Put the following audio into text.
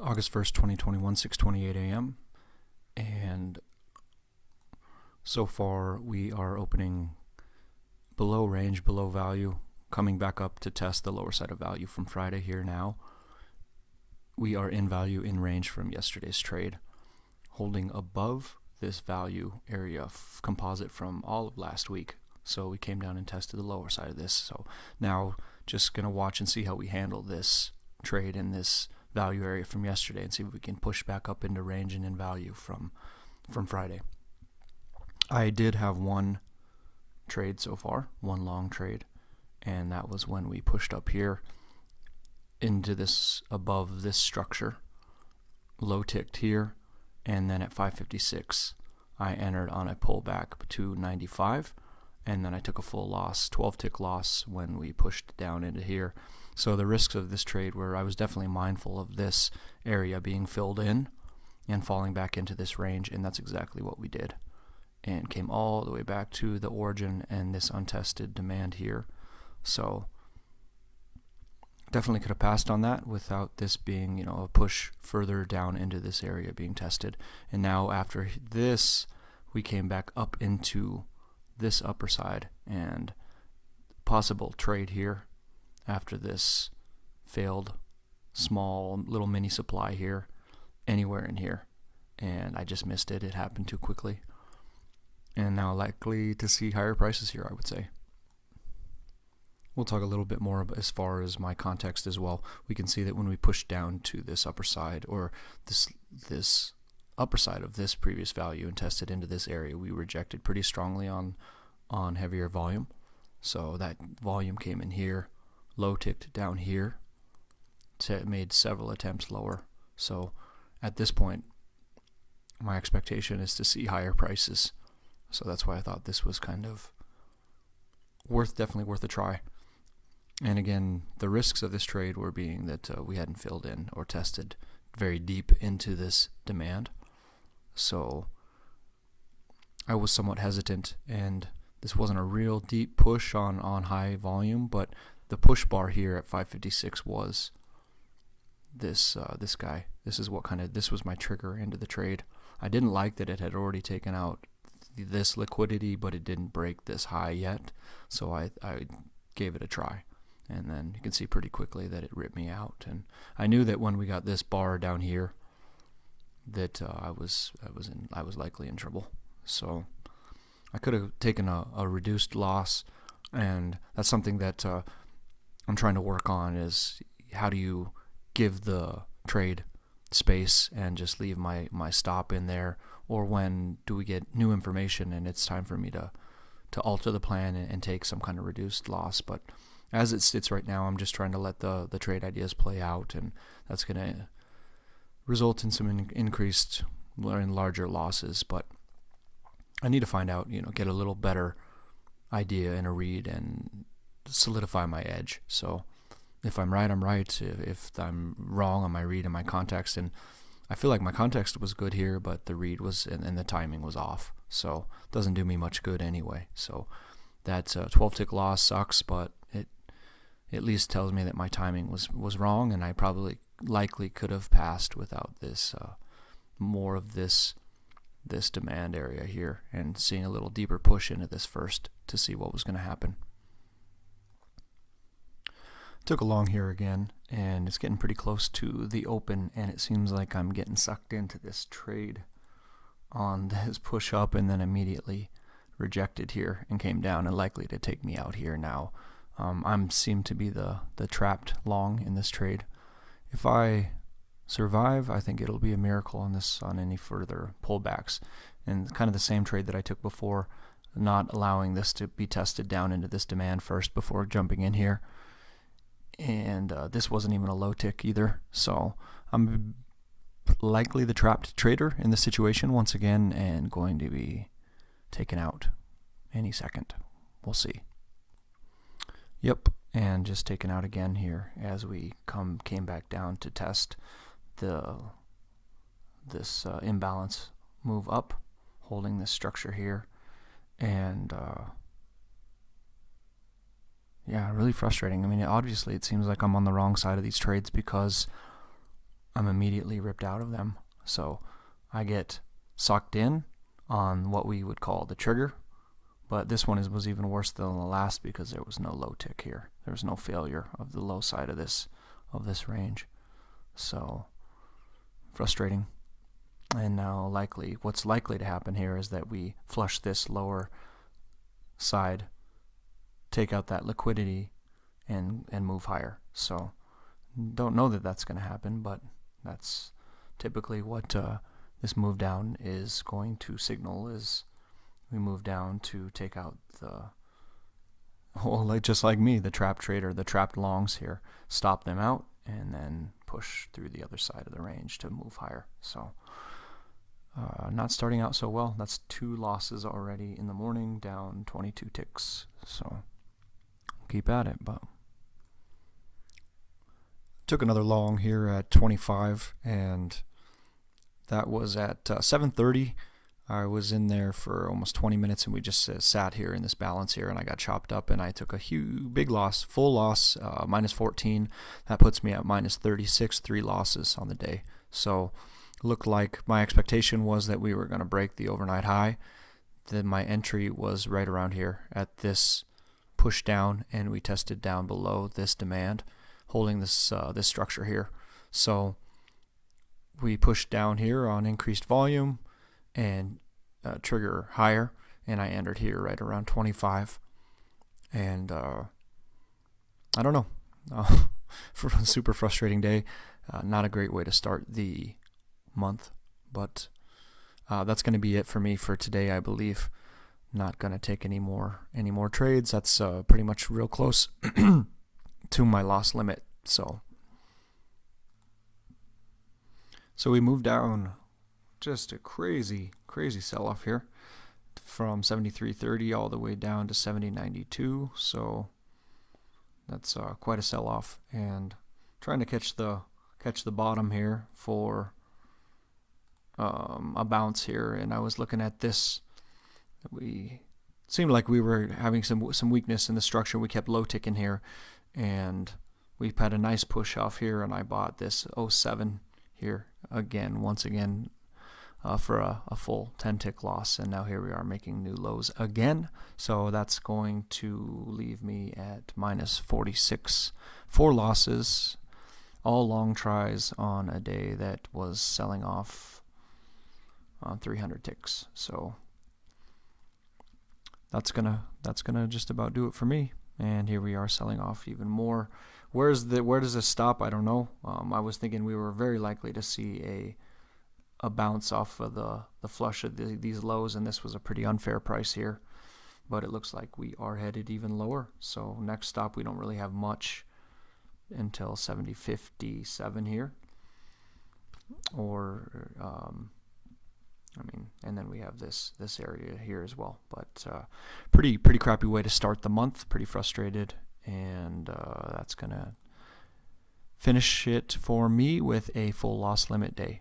August 1st, 2021, 6:28 a.m. And so far we are opening below range, below value, coming back up to test the lower side of value from Friday here now. We are in value in range from yesterday's trade, holding above this value area composite from all of last week. So we came down and tested the lower side of this. So now just going to watch and see how we handle this trade in this value area from yesterday and see if we can push back up into range and in value from Friday. I did have one trade so far, one long trade, and that was when we pushed up here into this, above this structure, low ticked here, and then at 556 I entered on a pullback to 95, and then I took a full loss, 12 tick loss when we pushed down into here. So the risks of this trade were, I was definitely mindful of this area being filled in and falling back into this range, and that's exactly what we did, and came all the way back to the origin and this untested demand here. So definitely could have passed on that without this being, a push further down into this area being tested. And now after this, we came back up into this upper side, and possible trade here after this failed small little mini supply here, anywhere in here, and I just missed it. It happened too quickly, and now likely to see higher prices here, I would say. We'll talk a little bit more as far as my context as well. We can see that when we push down to this upper side, or this upper side of this previous value and tested into this area, we rejected pretty strongly on heavier volume. So that volume came in here, low ticked down here, made several attempts lower. So at this point, my expectation is to see higher prices. So that's why I thought this was kind of definitely worth a try. And again, the risks of this trade were being that we hadn't filled in or tested very deep into this demand. So I was somewhat hesitant, and this wasn't a real deep push on high volume, but the push bar here at 556 was this guy. This was my trigger into the trade. I didn't like that it had already taken out this liquidity, but it didn't break this high yet, so I gave it a try. And then you can see pretty quickly that it ripped me out, and I knew that when we got this bar down here that I was likely in trouble. So I could have taken a reduced loss, and that's something that I'm trying to work on, is how do you give the trade space and just leave my stop in there, or when do we get new information and it's time for me to alter the plan and take some kind of reduced loss. But as it sits right now, I'm just trying to let the trade ideas play out, and that's going to result in some increased and larger losses. But I need to find out, get a little better idea and a read and solidify my edge. So if I'm right, I'm right. If I'm wrong on my read and my context, and I feel like my context was good here, but the read was and the timing was off. So it doesn't do me much good anyway. So that 12 tick loss sucks, but it at least tells me that my timing was wrong, and I likely could have passed without this more of this demand area here, and seeing a little deeper push into this first to see what was going to happen. Took a long here again, and it's getting pretty close to the open, and it seems like I'm getting sucked into this trade on this push up, and then immediately rejected here and came down, and likely to take me out here now. I'm seem to be the trapped long in this trade. If I survive, I think it'll be a miracle on any further pullbacks, and kind of the same trade that I took before, not allowing this to be tested down into this demand first before jumping in here. And this wasn't even a low tick either, so I'm likely the trapped trader in this situation once again, and going to be taken out any second. We'll see. Yep, and just taken out again here as we came back down to test this imbalance move up, holding this structure here, and yeah, really frustrating. I mean, obviously it seems like I'm on the wrong side of these trades, because I'm immediately ripped out of them. So I get sucked in on what we would call the trigger, but this one was even worse than the last because there was no low tick here. There was no failure of the low side of this range. So frustrating. And now what's likely to happen here is that we flush this lower side, take out that liquidity, and move higher. So don't know that that's going to happen, but that's typically what this move down is going to signal. Is we move down to take out just like me, the trap trader, the trapped longs here, stop them out, and then push through the other side of the range to move higher. So not starting out so well. That's 2 losses already in the morning, down 22 ticks. So keep at it. But took another long here at 25, and that was at 7:30. I was in there for almost 20 minutes, and we just sat here in this balance here, and I got chopped up, and I took a big loss, full loss, minus 14. That puts me at minus 36, 3 losses on the day. So looked like my expectation was that we were going to break the overnight high. Then my entry was right around here at this push down, and we tested down below this demand, holding this structure here. So we pushed down here on increased volume and trigger higher, and I entered here right around 25. And I don't know, for a super frustrating day. Not a great way to start the month, but that's going to be it for me for today, I believe. Not going to take any more trades. That's pretty much real close to my loss limit. So we moved down, just a crazy sell-off here, from 73.30 all the way down to 70.92. So that's quite a sell-off, and trying to catch the bottom here for a bounce here. And I was looking at this. We seemed like we were having some weakness in the structure. We kept low ticking here, and we've had a nice push off here, and I bought this 07 here once again for a full 10 tick loss, and now here we are making new lows again. So that's going to leave me at minus 46, 4 losses, all long tries on a day that was selling off on 300 ticks. So that's gonna just about do it for me. And here we are selling off even more. Where does this stop? I don't know. I was thinking we were very likely to see a bounce off of the flush of these lows, and this was a pretty unfair price here. But it looks like we are headed even lower. So next stop, we don't really have much until 70.57 here, or and then we have this area here as well. But pretty crappy way to start the month. Pretty frustrated, and that's gonna finish it for me with a full loss limit day.